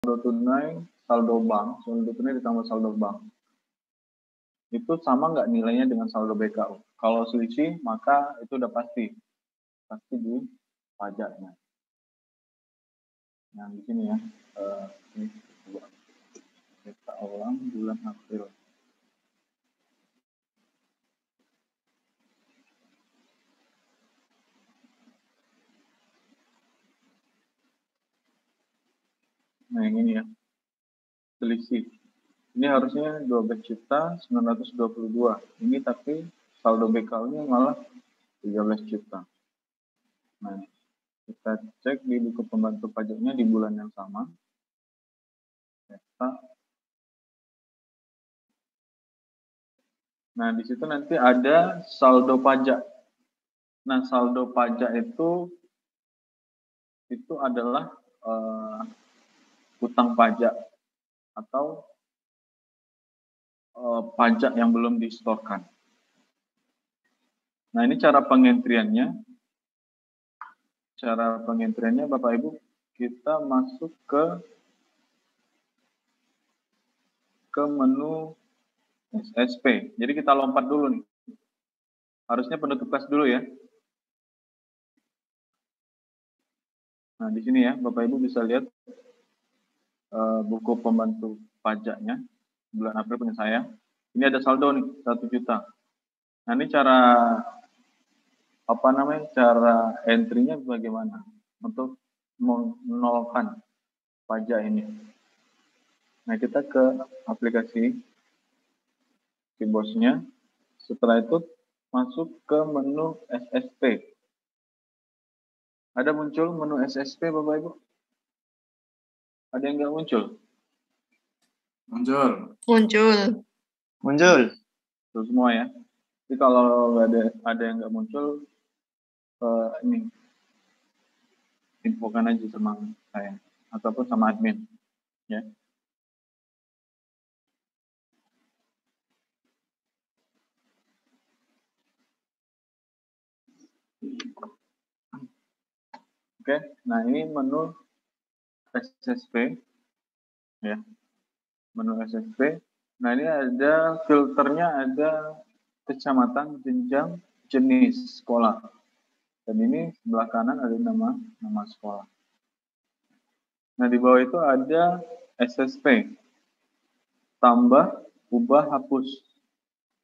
tunai, saldo bank, saldo tunai ditambah saldo bank. Itu sama nggak nilainya dengan saldo BKU? Kalau selisih, maka itu udah pasti di pajaknya. Nah, di sini ya, ini coba kita ulang bulan April. Nah, yang ini ya, selisih. Ini harusnya 12.922. Ini tapi saldo BKU-nya malah 13 juta. Nah, kita cek di buku pembantu pajaknya di bulan yang sama. Nah, di situ nanti ada saldo pajak. Nah, saldo pajak itu adalah utang pajak atau pajak yang belum disetorkan. Nah, ini cara pengentriannya. Cara pengentriannya Bapak Ibu, kita masuk ke menu SSP. Jadi kita lompat dulu nih. Harusnya penutup kelas dulu ya. Nah, di sini ya, Bapak Ibu bisa lihat buku pembantu pajaknya bulan April punya saya. Ini ada saldo nih 1 juta. Nah, ini cara cara entry-nya bagaimana untuk menolkan pajak ini. Nah, kita ke aplikasi Kibosnya. Setelah itu masuk ke menu SSP. Ada muncul menu SSP Bapak Ibu? Ada yang nggak muncul? Muncul. Tuh semua ya. Jadi kalau nggak ada yang nggak muncul, ini infokan aja sama saya ataupun sama admin, ya. Oke, nah ini menu SSP, ya. Menu SSP. Nah ini ada filternya, ada kecamatan, jenjang, jenis sekolah. Dan ini sebelah kanan ada nama sekolah. Nah di bawah itu ada SSP, tambah, ubah, hapus.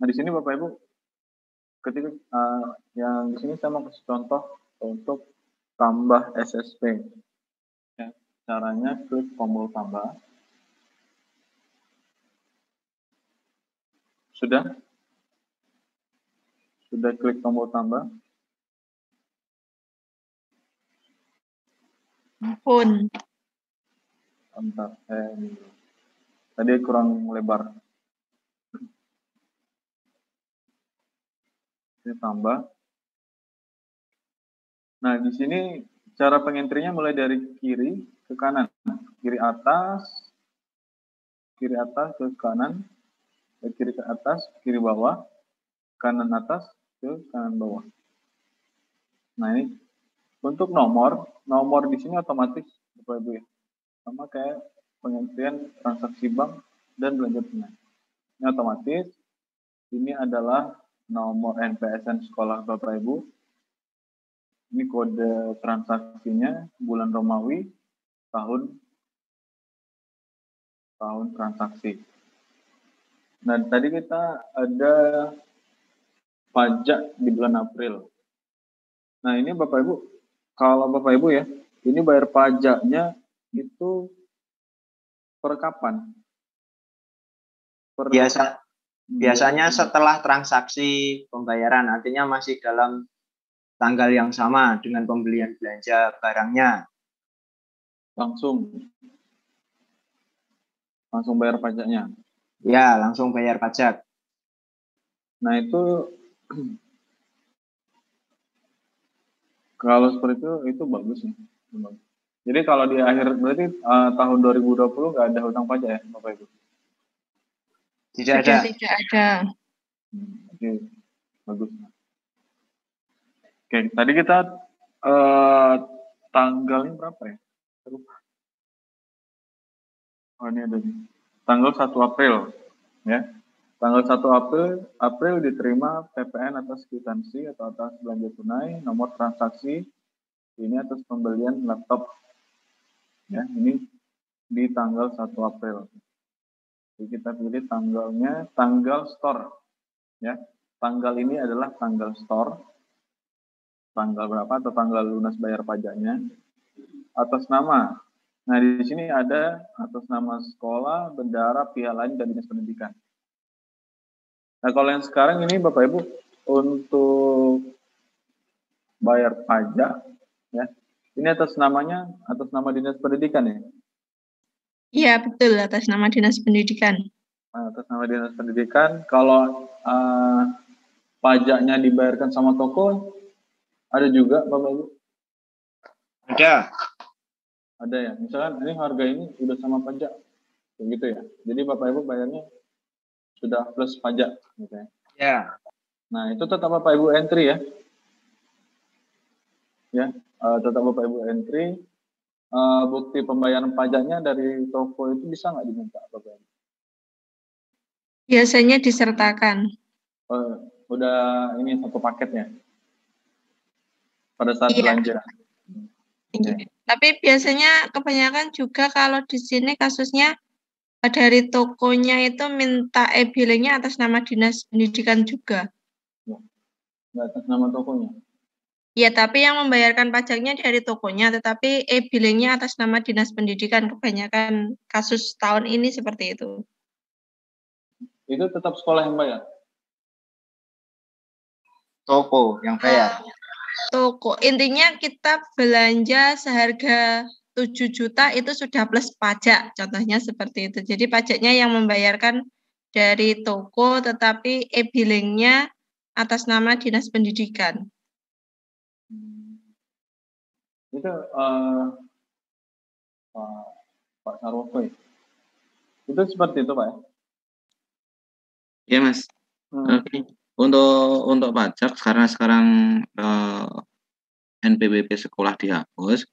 Nah di sini Bapak Ibu, ketika yang di sini saya mau kasih contoh untuk tambah SSP. Ya, caranya klik tombol tambah. Sudah klik tombol tambah. Bentar, tadi kurang lebar. Ini tambah. Nah, di sini cara pengentrinya mulai dari kiri ke kanan. Kiri atas ke kanan, kiri ke atas, kiri bawah, kanan atas ke kanan bawah. Nah, ini untuk nomor di sini otomatis Bapak Ibu ya. Sama kayak pengentrian transaksi bank dan belanja tunai. Ini otomatis. Ini adalah nomor NPSN sekolah Bapak Ibu. Ini kode transaksinya bulan Romawi, tahun transaksi. Nah, tadi kita ada pajak di bulan April. Nah, ini Bapak Ibu, kalau Bapak Ibu ya, ini bayar pajaknya itu per kapan? Biasanya setelah transaksi pembayaran, artinya masih dalam tanggal yang sama dengan pembelian belanja barangnya. Langsung bayar pajaknya? Ya, langsung bayar pajak. Nah, itu kalau seperti itu bagus nih. Jadi kalau di akhir berarti tahun 2020 nggak ada hutang pajak ya Bapak Ibu? Tidak ada. Oke, bagus. Oke, tadi kita tanggalnya berapa ya? Oh, ini ada nih. Tanggal 1 April, ya. Tanggal 1 April diterima PPN atas kwitansi atau atas belanja tunai, nomor transaksi ini atas pembelian laptop. Ya, ini di tanggal 1 April. Jadi kita pilih tanggalnya, tanggal store. Ya, tanggal ini adalah tanggal store. Tanggal berapa atau tanggal lunas bayar pajaknya. Atas nama. Nah, di sini ada atas nama sekolah, bendahara, pihak lain, dan dinas pendidikan. Nah, kalau yang sekarang ini Bapak Ibu untuk bayar pajak, ya, ini atas nama dinas pendidikan ya. Iya, betul, atas nama dinas pendidikan. Nah, atas nama dinas pendidikan, kalau pajaknya dibayarkan sama toko, ada juga Bapak Ibu? Ada. Ada ya. Misalkan ini harga ini udah sama pajak, begitu ya. Jadi Bapak Ibu bayarnya sudah plus pajak, gitu ya. Ya. Nah, itu tetap Bapak Ibu entry ya. Ya, tetap Bapak Ibu entry. Bukti pembayaran pajaknya dari toko itu bisa nggak diminta Bapak Ibu? Biasanya disertakan. Udah ini satu paketnya pada saat Iya. belanja. Iya. Tapi biasanya kebanyakan juga kalau di sini kasusnya dari tokonya itu minta e-billingnya atas nama dinas pendidikan juga. Ya. Nggak atas nama tokonya. Ya, tapi yang membayarkan pajaknya dari tokonya, tetapi e-billingnya atas nama dinas pendidikan. Kebanyakan kasus tahun ini seperti itu. Itu tetap sekolah yang bayar? Toko yang bayar. Toko. Intinya kita belanja seharga 7 juta itu sudah plus pajak. Contohnya seperti itu. Jadi pajaknya yang membayarkan dari toko, tetapi e-billingnya atas nama dinas pendidikan. Itu Pak Sarwoso ya? Itu seperti itu Pak ya? Ya Mas. Oke. Untuk pajak karena sekarang NPWP sekolah dihapus,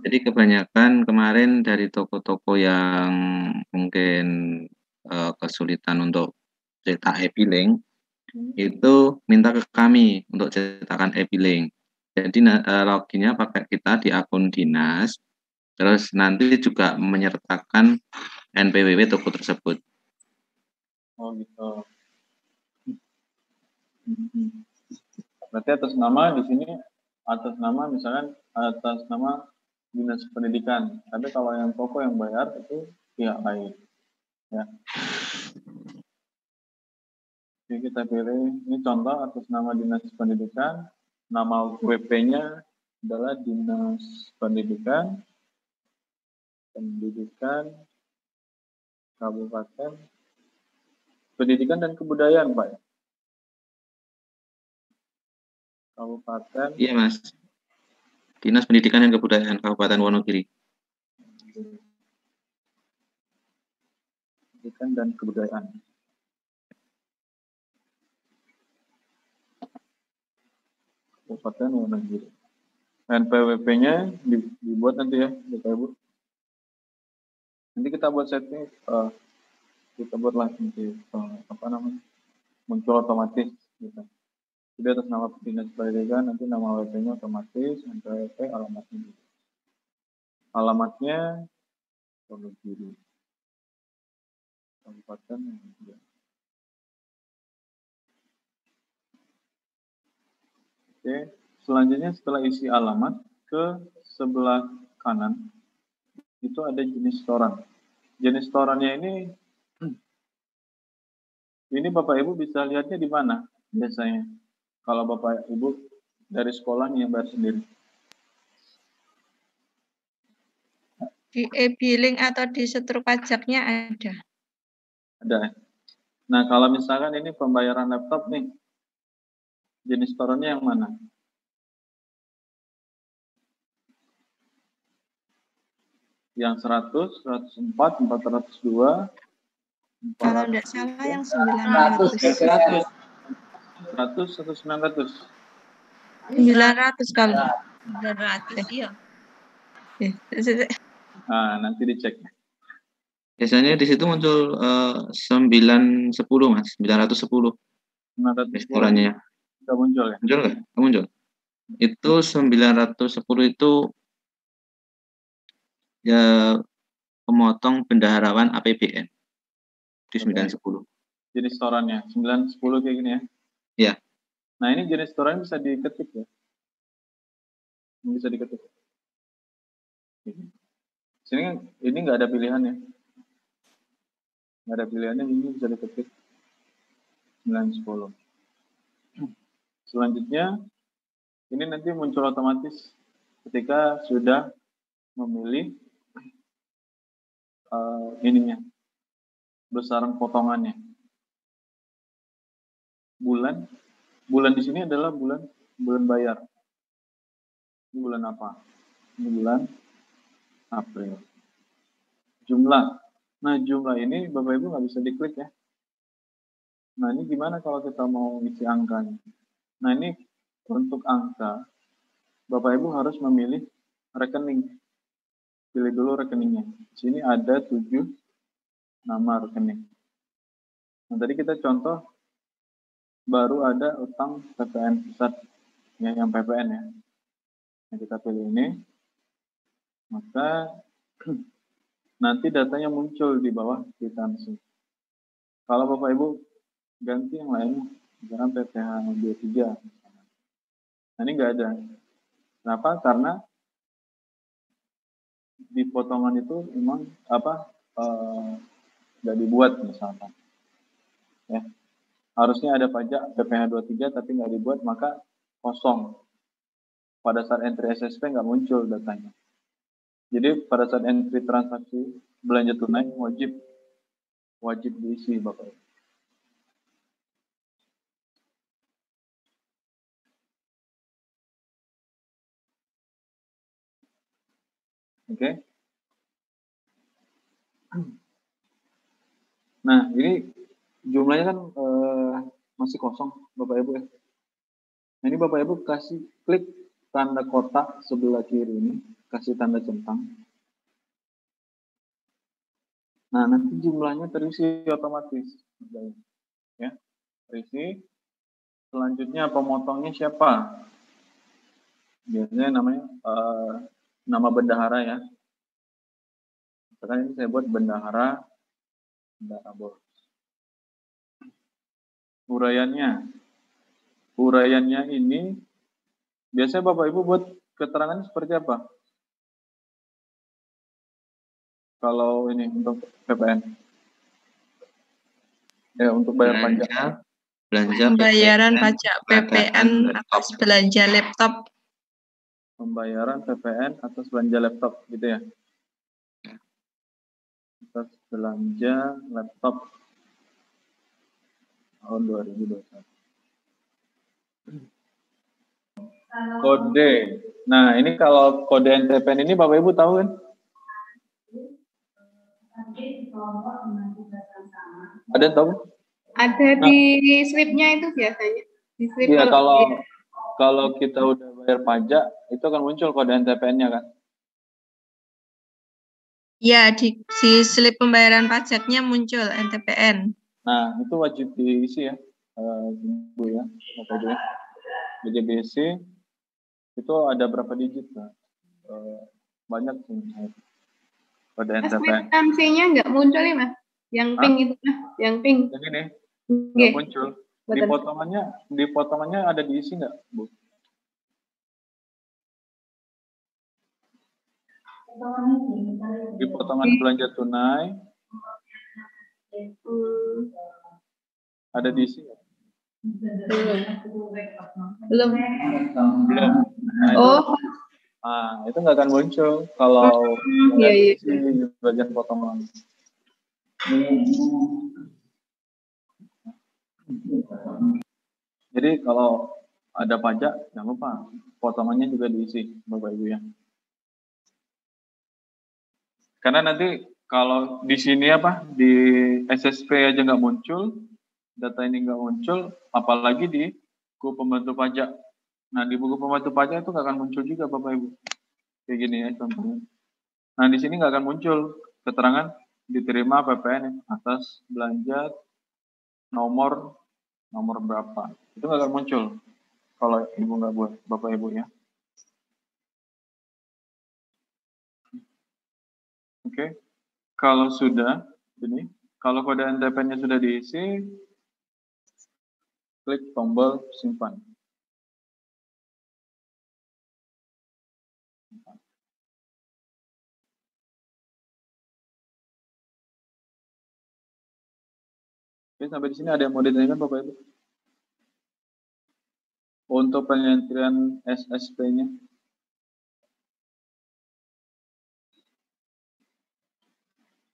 jadi kebanyakan kemarin dari toko-toko yang mungkin kesulitan untuk cetak e-billing itu minta ke kami untuk cetakan e-billing. Jadi loginnya pakai kita di akun dinas, terus nanti juga menyertakan NPWP toko tersebut. Oh gitu. Berarti atas nama di sini misalkan atas nama dinas pendidikan. Tapi kalau yang toko yang bayar itu pihak lain. Ya. Jadi kita pilih ini contoh atas nama dinas pendidikan. Nama WP-nya adalah dinas pendidikan Kabupaten Pendidikan dan Kebudayaan Pak ya? Kabupaten. Iya Mas. Dinas Pendidikan dan Kebudayaan Kabupaten Wonogiri. Pendidikan dan Kebudayaan. Kabupaten Wonogiri. NPWP-nya dibuat nanti ya, Bapak Ibu. Nanti kita buat setting, kita buatlah nanti muncul otomatis gitu. Jadi atas nama dinas pendidikan nanti nama WP-nya otomatis, NPWP alamatnya. Alamatnya Wonogiri. Kabupaten Wonogiri. Oke, selanjutnya setelah isi alamat ke sebelah kanan itu ada jenis setoran. Jenis setorannya ini Bapak Ibu bisa lihatnya di mana biasanya? Kalau Bapak Ibu dari sekolah nih yang bayar sendiri. Di e-billing atau di setur pajaknya ada. Ada. Nah, kalau misalkan ini pembayaran laptop nih, jenis setorannya yang mana? Yang 100, 104, 402, Kalau tidak salah yang 900. 100 atau 900? 900 kalau. 900, iya. Nah, nanti dicek. Biasanya di situ muncul 910 Mas, 910 restorannya. Nggak muncul ya? Muncul nggak? Muncul. Itu 910 itu ya pemotong bendaharawan APBN di 910. Jadi setorannya 910 kayak gini ya? Iya. Nah ini jenis setoran bisa diketik ya? Bisa diketik. Sini ini nggak ada pilihannya. Nggak ada pilihannya, ini bisa diketik 910. Selanjutnya ini nanti muncul otomatis ketika sudah memilih ininya, besaran potongannya. Bulan di sini adalah bulan bayar. Ini bulan apa? Ini bulan April. Jumlah. Nah jumlah ini Bapak Ibu nggak bisa diklik ya. Nah ini gimana kalau kita mau isi angkanya? Nah ini untuk angka, Bapak Ibu harus memilih rekening. Pilih dulu rekeningnya. Di sini ada 7 nama rekening. Nah tadi kita contoh baru ada utang PPN pusat ya, yang PPN ya. Nah, kita pilih ini, maka nanti datanya muncul di bawah kwitansi. Kalau Bapak Ibu ganti yang lain, misalkan PPH 23. Nah ini nggak ada. Kenapa? Karena di potongan itu memang nggak dibuat misalkan. Ya. Harusnya ada pajak PPH 23 tapi nggak dibuat, maka kosong. Pada saat entry SSP nggak muncul datanya. Jadi pada saat entry transaksi belanja tunai wajib diisi Bapak. Oke. Nah ini jumlahnya kan masih kosong Bapak Ibu ya. Nah ini Bapak Ibu kasih klik tanda kotak sebelah kiri ini, kasih tanda centang. Nah nanti jumlahnya terisi otomatis, ya, terisi. Selanjutnya pemotongnya siapa? Biasanya namanya nama bendahara ya. Sekarang ini saya buat bendahara bos. Uraiannya ini biasanya Bapak Ibu buat keterangan seperti apa? Kalau ini untuk PPN. Ya, untuk bayar pajak. Pembayaran pajak PPN atas belanja laptop. Pembayaran PPN atas belanja laptop, gitu ya? Atas belanja laptop tahun 2021. Kode. Nah, ini kalau kode NTPN ini Bapak Ibu tahu kan? Ada yang tahu? Ada di slipnya itu biasanya. Di slip iya, kalau kita udah bayar pajak, itu akan muncul kode NTPN-nya kan? Ya, di slip pembayaran pajaknya muncul NTPN. Nah, itu wajib diisi ya, Bu ya, Bapak Ibu ya. Jadi diisi, itu ada berapa digit kan? Banyak sih. Kode NTPN. MC-nya nggak muncul ya, Mas? Yang pink itu, yang pink. Yang ini nggak muncul. Di potongannya ada diisi nggak, Bu? Di potongan belanja tunai ada diisi nggak? Belum. Nah, itu nggak akan muncul kalau diisi di bagian potongan. Jadi kalau ada pajak, jangan lupa potongannya juga diisi, Bapak Ibu ya. Karena nanti kalau di sini di SSP aja nggak muncul, data ini nggak muncul, apalagi di buku pembantu pajak. Nah di buku pembantu pajak itu nggak akan muncul juga Bapak Ibu. Kayak gini ya contohnya. Nah di sini nggak akan muncul keterangan diterima PPN atas belanja nomor berapa. Itu nggak akan muncul kalau ibu nggak buat, bapak ibu ya. Oke, kalau sudah ini, kalau kode NTP-nya sudah diisi, klik tombol simpan. Oke, sampai di sini ada yang mau ditanyakan Bapak Ibu? Untuk pengentrian SSP-nya.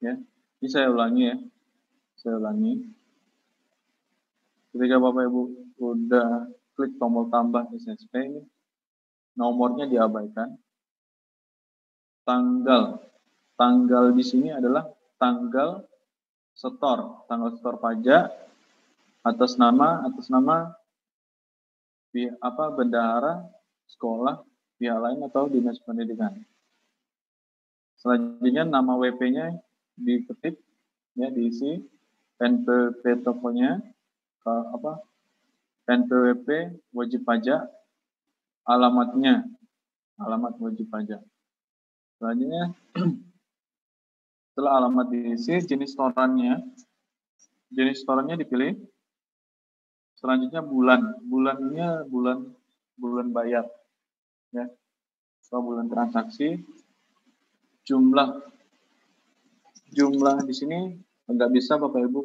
Ya, ini saya ulangi ya. Saya ulangi. Ketika Bapak Ibu udah klik tombol tambah SSP ini, nomornya diabaikan. Tanggal di sini adalah tanggal setor pajak atas nama bendahara, sekolah, pihak lain atau dinas pendidikan. Selanjutnya nama WP-nya diketik, ya diisi, NPWP tokonya, NPWP wajib pajak, alamat wajib pajak. Selanjutnya, setelah alamat diisi, jenis setorannya dipilih. Selanjutnya bulannya bulan bayar, ya, atau bulan transaksi. Jumlah di sini nggak bisa Bapak Ibu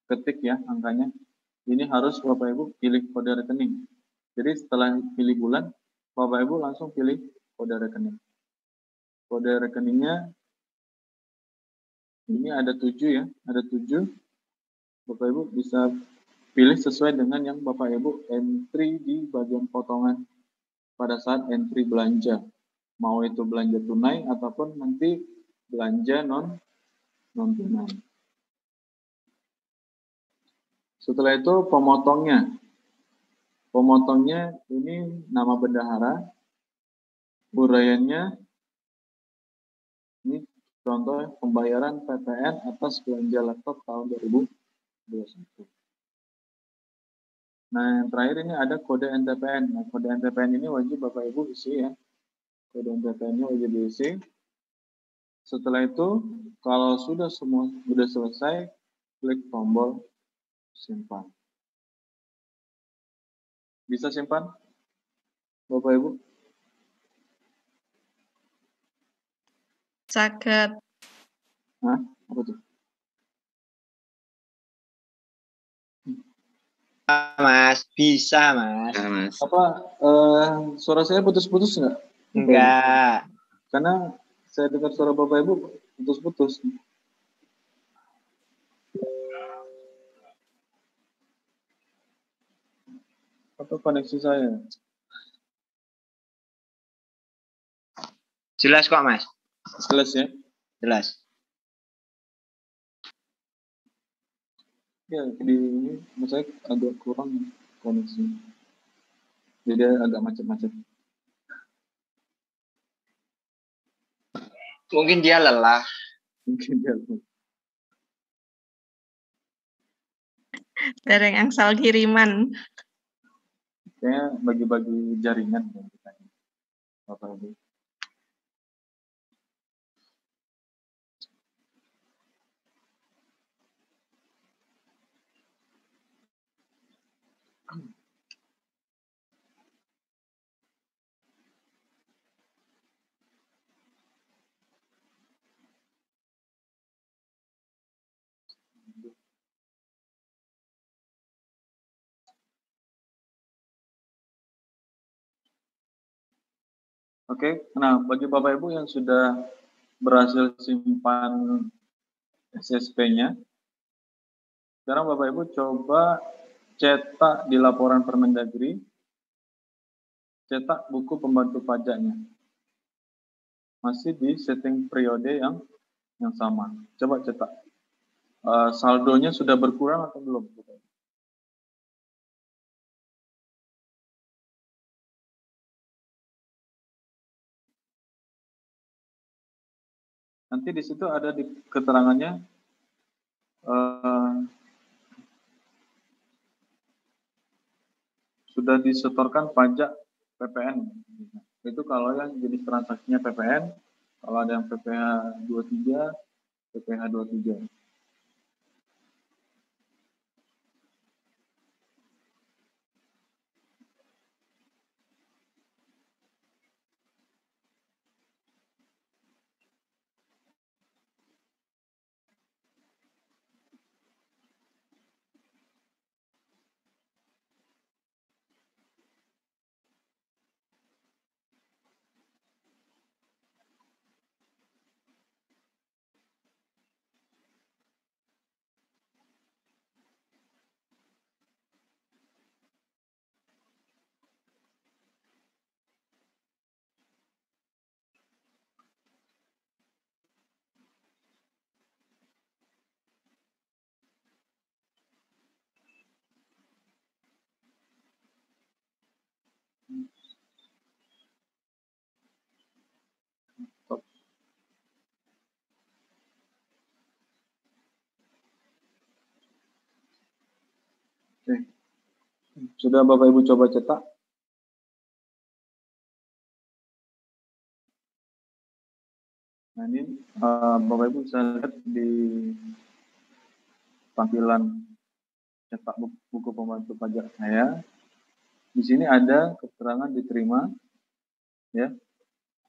ketik ya angkanya. Ini harus Bapak Ibu pilih kode rekening. Jadi setelah pilih bulan, Bapak Ibu langsung pilih kode rekening. Kode rekeningnya ini ada 7 ya, ada 7. Bapak Ibu bisa pilih sesuai dengan yang Bapak Ibu entry di bagian potongan pada saat entry belanja. Mau itu belanja tunai ataupun nanti belanja non tunai. Setelah itu pemotongnya ini nama bendahara, uraiannya ini contoh pembayaran PPN atas belanja laptop tahun 2021. Nah, yang terakhir ini ada kode NTPN. Nah, kode NTPN ini wajib Bapak Ibu isi ya. Kode NTPN-nya wajib diisi. Setelah itu, kalau sudah selesai, klik tombol simpan. Bisa simpan, Bapak Ibu? Saged. Hah? Apa tuh? Mas, bisa Mas. Ya, Mas. Apa suara saya putus-putus nggak? Enggak. Karena saya dengar suara Bapak Ibu putus-putus. Atau koneksi saya? Jelas kok Mas. Jelas ya? Jelas. Ya, di ini saya agak kurang koneksi. Jadi agak macet-macet. Mungkin dia lelah. Mungkin dia lelah. Dereng angsal kiriman. Kayaknya bagi-bagi jaringan ya kita. Bapak Ibu. Oke, nah bagi Bapak Ibu yang sudah berhasil simpan SSP-nya, sekarang Bapak Ibu coba cetak di laporan Permendagri, cetak buku pembantu pajaknya. Masih di setting periode yang sama. Coba cetak. Saldonya sudah berkurang atau belum? nanti di situ ada di keterangannya sudah disetorkan pajak PPN. Itu kalau yang jenis transaksinya PPN, kalau ada yang PPh 23, PPh 23. Oke. Sudah Bapak Ibu coba cetak? Nah ini Bapak Ibu bisa lihat di tampilan cetak buku pembantu pajak saya. Di sini ada keterangan diterima, ya,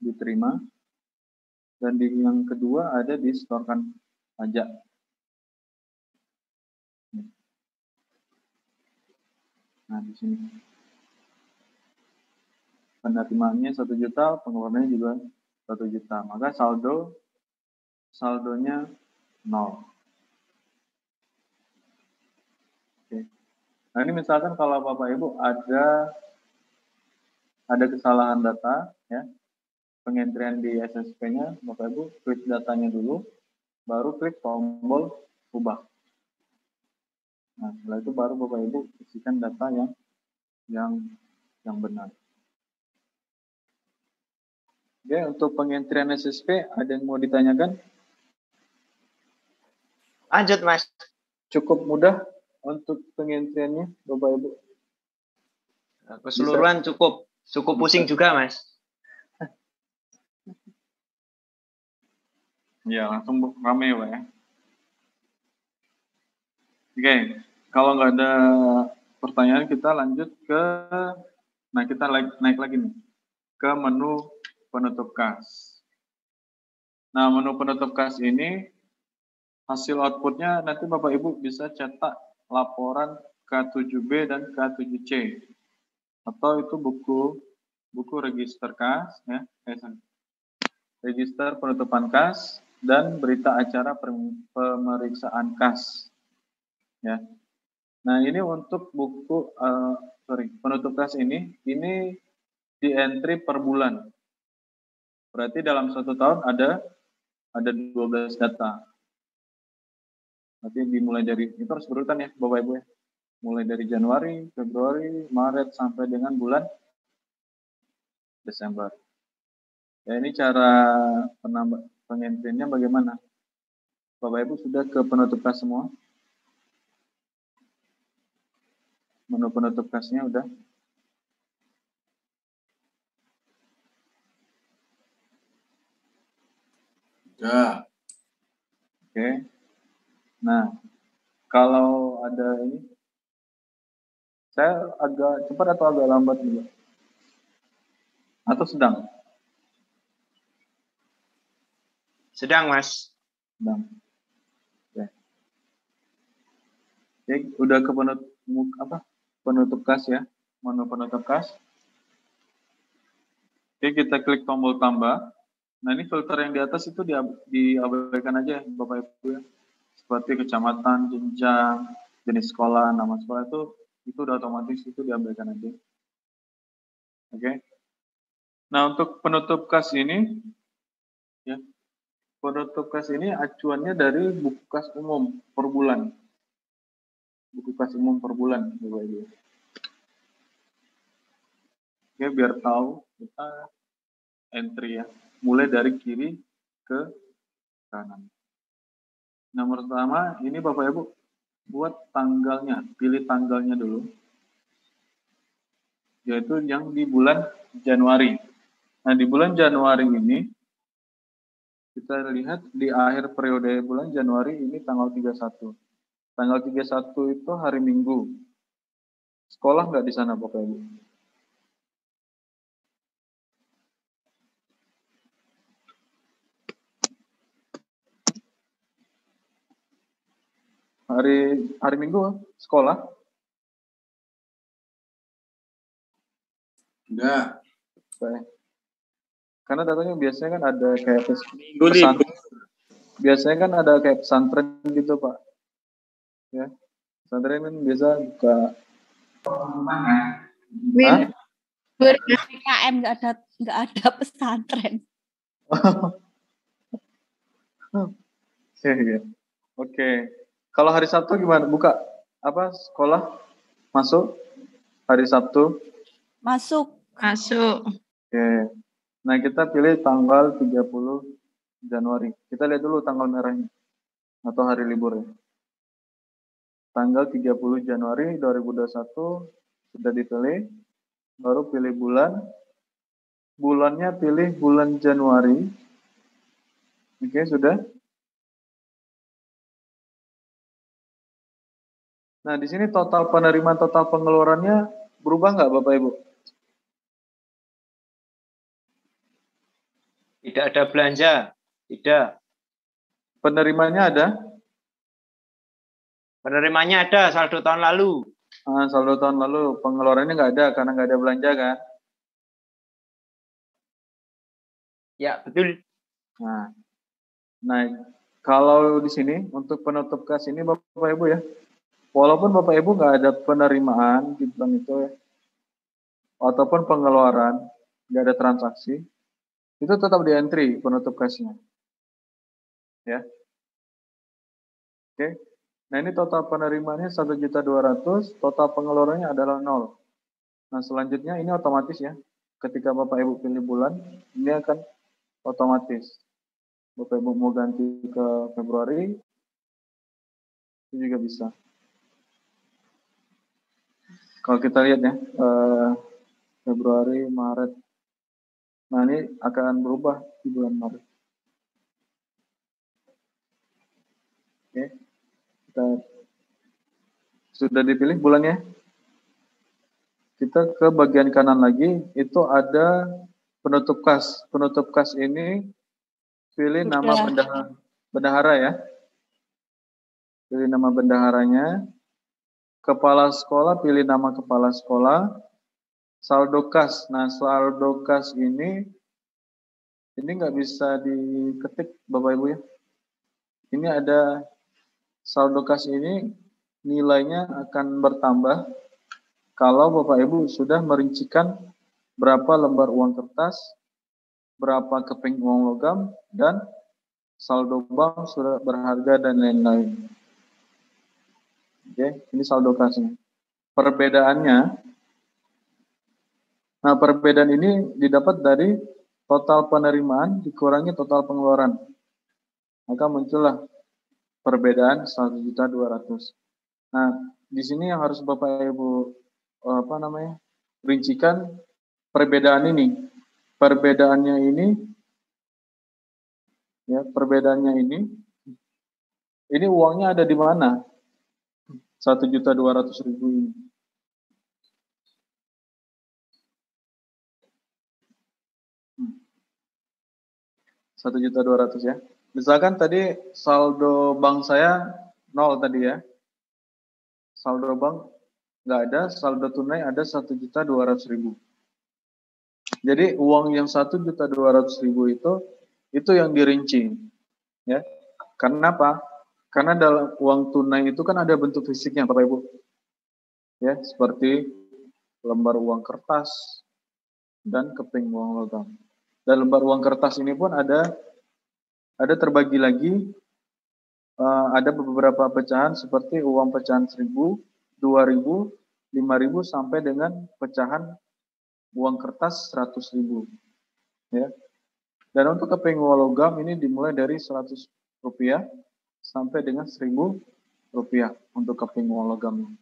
diterima. Dan di yang kedua ada disetorkan pajak. Nah di sini penerimaannya 1 juta, pengeluarannya juga 1 juta. Maka saldonya 0. Oke. Nah ini misalkan kalau Bapak Ibu ada kesalahan data, ya, pengentrian di SSP-nya, Bapak Ibu klik datanya dulu, baru klik tombol ubah. Nah setelah itu baru Bapak Ibu isikan data yang benar. Oke, untuk pengentrian SSP ada yang mau ditanyakan? Lanjut, Mas. Cukup mudah untuk pengentriannya, Bapak Ibu? Keseluruhan cukup pusing juga, Mas. Ya, langsung rame ya, Pak ya. Oke, kalau nggak ada pertanyaan kita lanjut ke, nah kita naik lagi nih, ke menu penutup kas. Nah, menu penutup kas ini hasil outputnya nanti Bapak Ibu bisa cetak laporan K7B dan K7C. Atau itu buku register kas, ya, register penutupan kas dan berita acara pemeriksaan kas. Ya. Nah, ini untuk buku penutup kas ini di entry per bulan. Berarti dalam 1 tahun ada 12 data. Berarti dimulai dari, itu harus berurutan ya Bapak Ibu ya. Mulai dari Januari, Februari, Maret sampai dengan bulan Desember. Ya ini cara pengentriannya bagaimana? Bapak Ibu sudah ke penutup kas semua? Menu penutup kasnya udah? Udah. Oke. Nah, kalau ada ini, saya agak cepat atau agak lambat juga? Atau sedang? Sedang, Mas. Sedang. Oke. Oke, udah ke penutup kas ya, menu penutup kas. Oke, kita klik tombol tambah. Nah, ini filter yang di atas itu diabaikan aja Bapak Ibu ya. Seperti kecamatan, jenjang, jenis sekolah, nama sekolah itu udah otomatis itu diabaikan aja. Oke. Nah, untuk penutup kas ini ya, penutup kas ini acuannya dari buku kas umum per bulan. Buku kas umum per bulan, Bapak Ibu. Oke, biar tahu kita entry ya. Mulai dari kiri ke kanan. Nomor pertama, ini Bapak Ibu buat tanggalnya, pilih tanggalnya dulu. Yaitu yang di bulan Januari. Nah, di bulan Januari ini, kita lihat di akhir periode bulan Januari ini tanggal 31. Tanggal 31 itu hari Minggu. Sekolah nggak di sana Bapak Ibu? Hari Minggu sekolah? Enggak. Karena datanya biasanya kan ada kayak pesan. Biasanya kan ada kayak pesantren gitu Pak. Ya, pesantren kan biasa buka. PKM nggak ada pesantren. Oke. Kalau hari Sabtu gimana? Buka apa sekolah? Masuk hari Sabtu? Masuk. Oke. Nah, kita pilih tanggal 30 Januari. Kita lihat dulu tanggal merahnya atau hari libur ya. Tanggal 30 Januari 2021 sudah dipilih. Baru pilih bulan. Bulannya pilih bulan Januari. Oke, sudah. Nah, di sini total penerimaan, total pengeluarannya berubah nggak Bapak Ibu? Tidak ada belanja, tidak. Penerimaannya ada? Penerimaannya ada, saldo tahun lalu. Saldo tahun lalu, pengeluarannya nggak ada karena nggak ada belanja kan? Ya, betul. Nah, kalau di sini untuk penutup kas ini Bapak Ibu ya, walaupun Bapak Ibu nggak ada penerimaan di bulan itu ya, ataupun pengeluaran, nggak ada transaksi, itu tetap di entry penutup kasnya. Ya. Oke. Nah, ini total penerimaannya 1.200.000, total pengeluarannya adalah 0. Nah, selanjutnya ini otomatis ya. Ketika Bapak Ibu pilih bulan, ini akan otomatis. Bapak Ibu mau ganti ke Februari, itu juga bisa. Kalau kita lihat ya, Februari, Maret. Nah, ini akan berubah di bulan Maret. Oke. Kita sudah dipilih bulannya. Kita ke bagian kanan lagi, itu ada penutup kas. Penutup kas ini pilih nama bendahara ya. Pilih nama bendaharanya. Kepala sekolah, pilih nama kepala sekolah. Saldo kas. Nah, saldo kas ini nggak bisa diketik Bapak Ibu ya. Ini ada saldo kas ini nilainya akan bertambah kalau Bapak Ibu sudah merincikan berapa lembar uang kertas, berapa keping uang logam, dan saldo bank surat berharga dan lain-lain. Oke, ini saldo kasnya. Perbedaannya, nah perbedaan ini didapat dari total penerimaan dikurangi total pengeluaran. Maka muncullah perbedaan 1.200.000. Nah, di sini yang harus Bapak Ibu rincikan perbedaan ini. Perbedaannya ini ya, perbedaannya ini uangnya ada di mana? 1.200.000 ini. Rp1.200.000 ya. Misalkan tadi saldo bank saya 0 tadi ya. Saldo bank nggak ada, saldo tunai ada 1.200.000. Jadi uang yang 1.200.000 itu yang dirinci, ya. Karena apa? Karena dalam uang tunai itu kan ada bentuk fisiknya, Bapak Ibu, ya, seperti lembar uang kertas dan keping uang logam. Dan lembar uang kertas ini pun ada terbagi lagi, ada beberapa pecahan seperti uang pecahan 1.000, 2.000, 5.000 sampai dengan pecahan uang kertas 100.000, ya. Dan untuk keping uang logam ini dimulai dari 100 rupiah sampai dengan 1.000 rupiah untuk keping uang logam.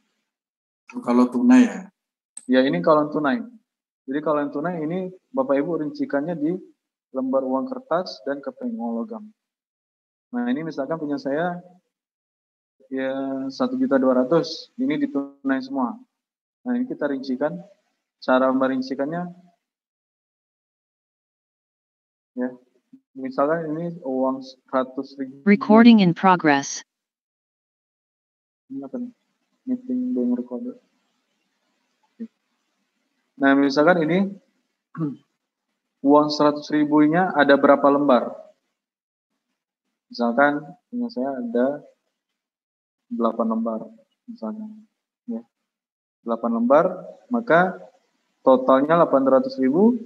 Kalau tunai ya? Ya, ini kalau tunai. Jadi kalau yang tunai ini Bapak Ibu rincikannya di lembar uang kertas dan keping uang logam. Nah, ini misalkan punya saya ya 1.200.000, ini ditunai semua. Nah, ini kita rincikan, cara merincikannya ya. Misalkan ini uang 100.000. Recording in progress. Ini apa nih? Meeting being recorded. Nah, misalkan ini uang 100.000-nya ada berapa lembar? Misalkan punya saya ada 8 lembar misalnya. Ya. 8 lembar, maka totalnya 800.000,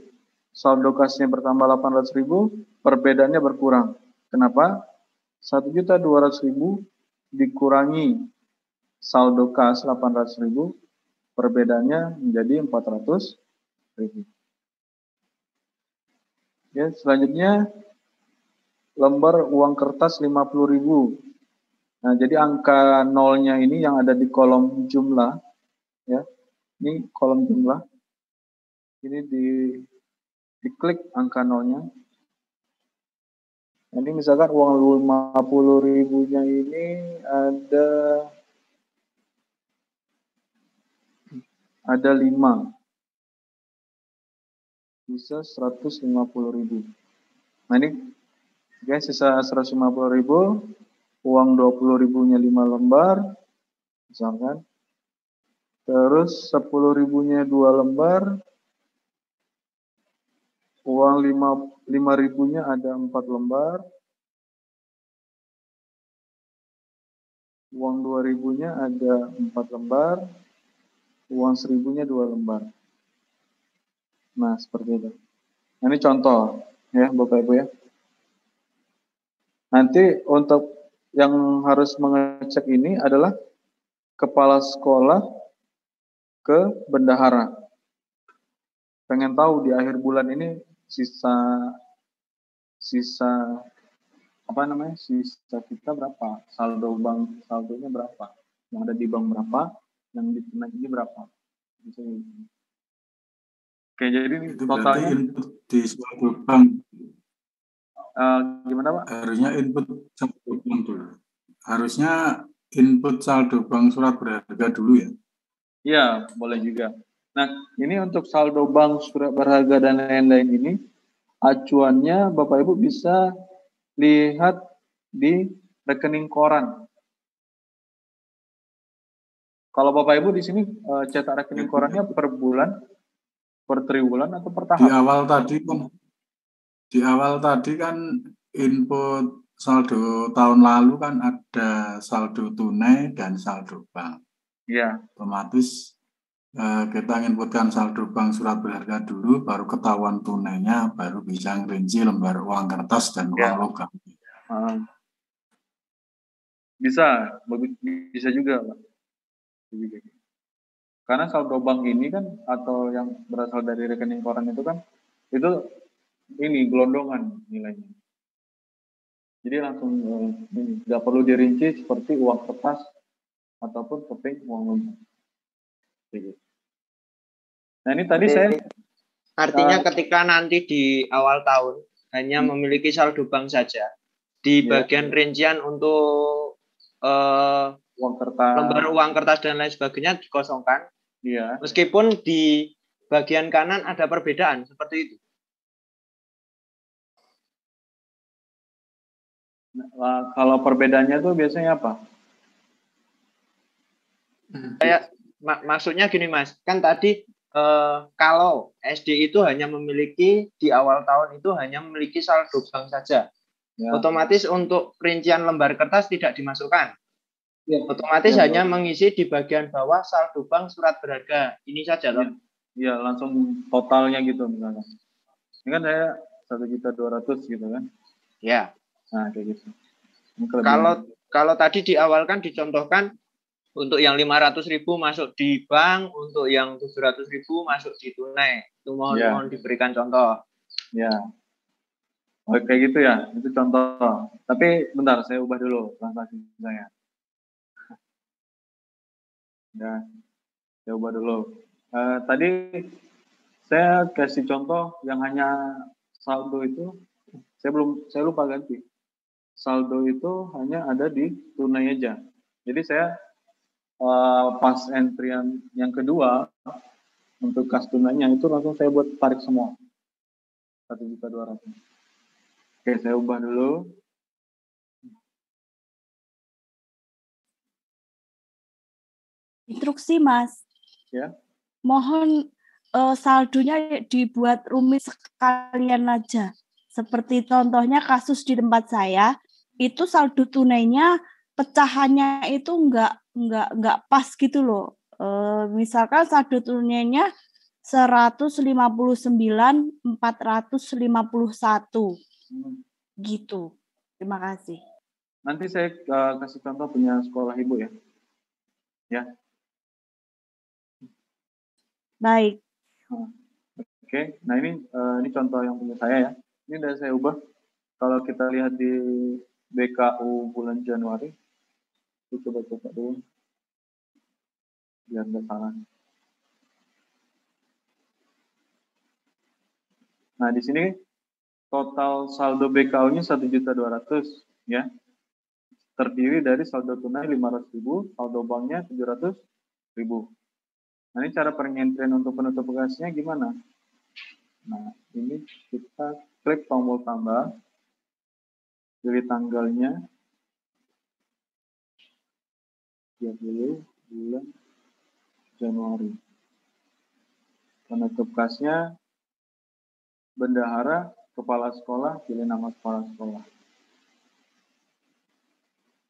saldo kasnya bertambah 800.000, perbedaannya berkurang. Kenapa? 1.200.000 dikurangi saldo kas 800.000, perbedaannya menjadi 400.000. Ya, selanjutnya lembar uang kertas 50.000. Nah, jadi angka nolnya ini yang ada di kolom jumlah, ya. Ini kolom jumlah. Ini diklik angka nolnya. Nanti misalkan uang 50.000-nya ini ada 5. Bisa 150.000. Nah, ini guys, sisa 150.000, uang 20.000-nya 5 lembar, misalkan. Terus 10.000-nya 2 lembar, uang 5.000-nya ada 4 lembar, uang 2.000-nya ada 4 lembar, uang 1.000-nya 2 lembar. Nah, seperti itu. Nah, ini contoh ya, Bapak Ibu ya. Nanti untuk yang harus mengecek ini adalah kepala sekolah ke bendahara. Pengen tahu di akhir bulan ini sisa apa namanya? Sisa kita berapa? Saldonya berapa? Yang ada di bank berapa? Yang di tunai ini berapa? Oke, jadi ini Itu totalnya input di saldo bank. Gimana Pak? Harusnya input saldo bank dulu. Harusnya input saldo bank surat berharga dulu ya? Iya, boleh juga. Nah, ini untuk saldo bank surat berharga dan lain-lain ini, acuannya Bapak Ibu bisa lihat di rekening koran. Kalau Bapak Ibu di sini cetak rekening korannya per bulan, per triwulan atau per tahap? Di awal tadi kan input saldo tahun lalu kan ada saldo tunai dan saldo bank. Iya. Otomatis kita inputkan saldo bank surat berharga dulu, baru ketahuan tunainya, baru bisa ngerinci lembar uang kertas dan uang logam. Bisa juga Pak. Karena saldo bank ini kan, atau yang berasal dari rekening koran itu kan, itu ini gelondongan nilainya. Jadi langsung ini nggak perlu dirinci seperti uang kertas ataupun keping uang logam. Nah, ini tadi artinya ketika nanti di awal tahun hanya memiliki saldo bank saja, di bagian rincian untuk uang kertas, lembar uang kertas dan lain sebagainya dikosongkan. Iya. Meskipun di bagian kanan ada perbedaan seperti itu. Nah, kalau perbedaannya tuh biasanya apa? Maksudnya gini Mas, kan tadi kalau SD itu hanya memiliki di awal tahun itu hanya memiliki saldo bank saja. Ya. Otomatis untuk rincian lembar kertas tidak dimasukkan. Ya. Otomatis hanya mengisi di bagian bawah saldo bank surat berharga. Ini saja loh. Iya, langsung totalnya gitu misalnya. Ini kan saya 1.200.000 gitu kan. Ya. Nah, kayak gitu. Kalau tadi di awal kan dicontohkan untuk yang 500.000 masuk di bank, untuk yang 700.000 masuk di tunai. Itu mohon diberikan contoh. Ya. Oh, kayak gitu ya, itu contoh. Tapi bentar, saya ubah dulu transaksi saya. Ya, saya ubah dulu. Tadi saya kasih contoh yang hanya saldo itu, saya lupa ganti. Saldo itu hanya ada di tunai aja. Jadi saya pas entry yang kedua untuk kas tunainya itu langsung saya buat tarik semua 1.200.000. Oke, saya ubah dulu. Instruksi, Mas. Ya. Mohon saldonya dibuat rumit sekalian aja. Seperti contohnya kasus di tempat saya, itu saldo tunainya pecahannya itu enggak pas gitu loh. Misalkan saldo tunainya 159.451 gitu. Terima kasih. Nanti saya kasih contoh punya sekolah ibu ya. Ya. Baik. Oke. Nah ini contoh yang punya saya ya. Ini udah saya ubah. Kalau kita lihat di BKU bulan Januari, kita coba dulu biar nggak salah. Nah di sini total saldo BKU-nya 1.200.000 ya. Terdiri dari saldo tunai 500.000, saldo banknya 700.000. Nah ini cara pengentrian untuk penutup kasnya gimana? Nah ini kita klik tombol tambah, pilih tanggalnya, 30 bulan Januari. Penutup kasnya bendahara, kepala sekolah, pilih nama kepala sekolah.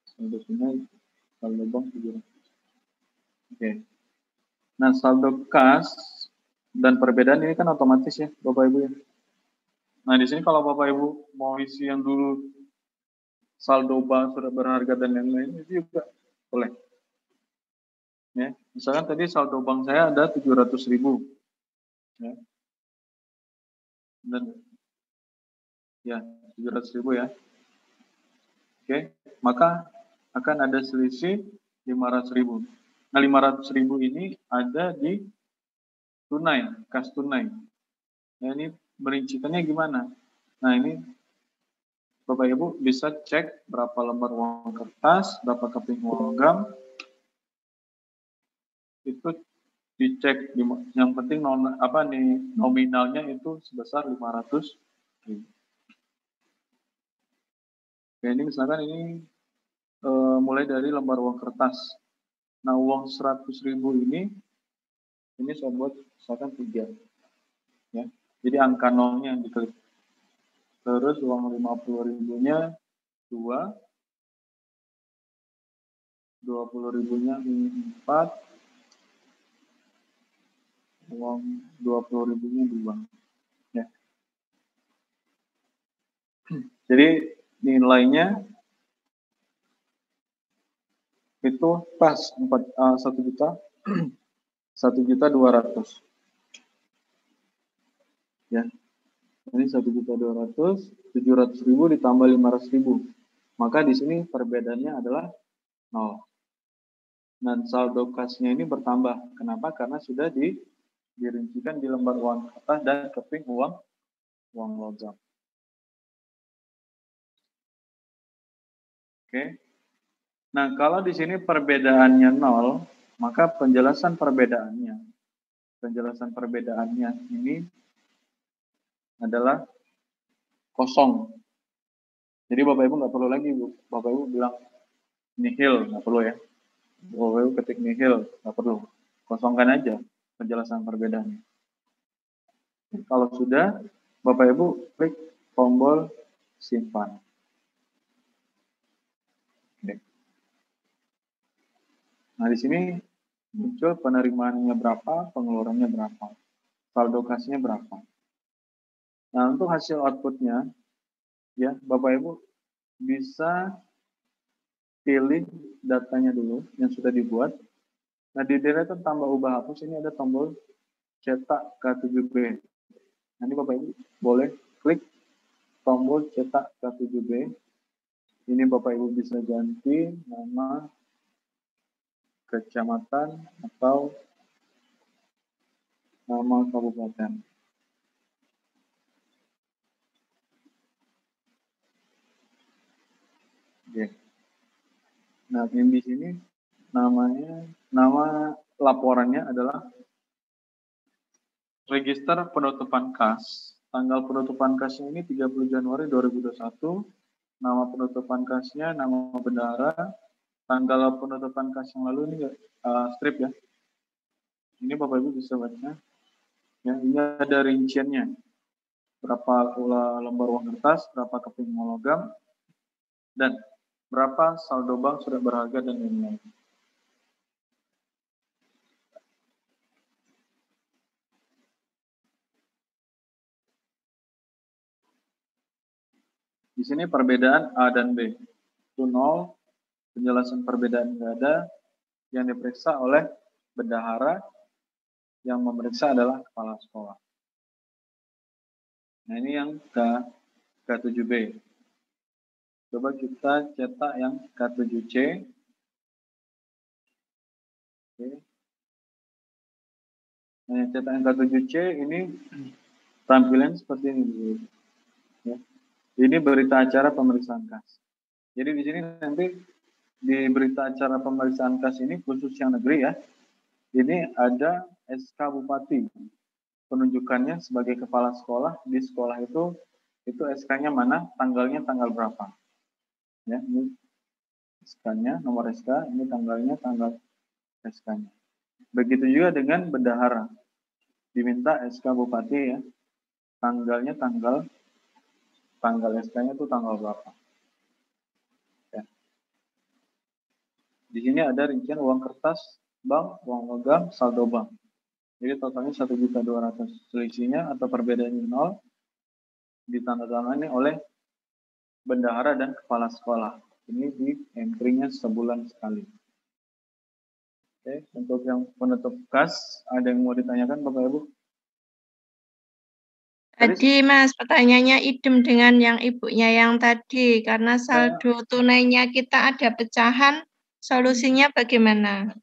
Saldo tunai, saldo bank 700. Oke. Nah saldo kas dan perbedaan ini kan otomatis ya Bapak Ibu ya. Nah di sini kalau Bapak Ibu mau isi yang dulu saldo bank surat berharga dan lain-lain itu juga boleh. Ya, misalkan tadi saldo bank saya ada 700.000. Ya. Dan ya 700.000 ya. Oke, maka akan ada selisih 500.000. Nah 500.000 ini ada di tunai, kas tunai. Nah ini merincikannya gimana? Nah ini Bapak Ibu bisa cek berapa lembar uang kertas, berapa keping uang logam. Itu dicek, yang penting nominalnya itu sebesar 500.000. Oke, ini misalkan ini mulai dari lembar uang kertas. Nah uang 100.000 ini saya buat misalkan 3. Ya. Jadi angka nolnya yang diklik. Terus uang 50.000-nya 2, 20.000-nya 4, uang 20.000-nya 2. Ya. Jadi nilainya itu pas 1.200.000. Ya. Ini 1.200.000, 700.000 ditambah 500.000. Maka di sini perbedaannya adalah 0. Dan saldo kasnya ini bertambah. Kenapa? Karena sudah dirincikan di lembar uang kertas dan keping uang logam. Oke. Nah, kalau di sini perbedaannya 0, maka penjelasan perbedaannya ini adalah kosong. Jadi Bapak Ibu nggak perlu lagi, Bapak Ibu bilang nihil, nggak perlu ya. Bapak Ibu ketik nihil, nggak perlu. Kosongkan aja penjelasan perbedaannya. Kalau sudah, Bapak Ibu klik tombol simpan. Oke. Nah, di sini muncul penerimaannya berapa, pengeluarannya berapa, saldo kasnya berapa. Nah, untuk hasil outputnya, ya Bapak Ibu bisa pilih datanya dulu yang sudah dibuat. Nah, di deretan tambah ubah hapus ini ada tombol cetak K7B. Nanti Bapak Ibu boleh klik tombol cetak K7B. Ini Bapak Ibu bisa ganti nama kecamatan atau nama kabupaten. Oke. Nah, yang di sini nama laporannya adalah register penutupan kas. Tanggal penutupan kasnya ini 30 Januari 2021. Nama penutupan kasnya, nama bendahara. Tanggal penutupan kas yang lalu ini strip ya. Ini Bapak Ibu bisa baca. Ya, ini ada rinciannya. Berapa lembar uang kertas, berapa keping logam, dan berapa saldo bank surat berharga dan lain-lain. Di sini perbedaan A dan B. Itu 0, penjelasan perbedaan nggak ada, yang diperiksa oleh bendahara, yang memeriksa adalah kepala sekolah. Nah, ini yang K7B. Coba kita cetak yang K7C. Oke. Nah, yang cetak yang K7C ini tampilan seperti ini. Ya. Ini berita acara pemeriksaan kas. Jadi di sini nanti di berita acara pemeriksaan kas ini khusus yang negeri ya. Ini ada SK Bupati. Penunjukannya sebagai kepala sekolah di sekolah itu SK-nya mana, tanggalnya tanggal berapa. Ya, ini SK-nya, nomor SK, ini tanggalnya tanggal SK-nya. Begitu juga dengan bendahara. Diminta SK Bupati ya. Tanggalnya tanggal SK-nya itu tanggal berapa. Ya. Di sini ada rincian uang kertas bank, uang logam, saldo bank. Jadi totalnya 1.200.000. Selisihnya atau perbedaannya 0 ditandatangani oleh bendahara dan kepala sekolah. Ini di entry-nya sebulan sekali. Oke, untuk yang penutup kas, ada yang mau ditanyakan Bapak Ibu? Tadi Mas, pertanyaannya idem dengan yang ibunya yang tadi, karena saldo tunainya kita ada pecahan, solusinya bagaimana?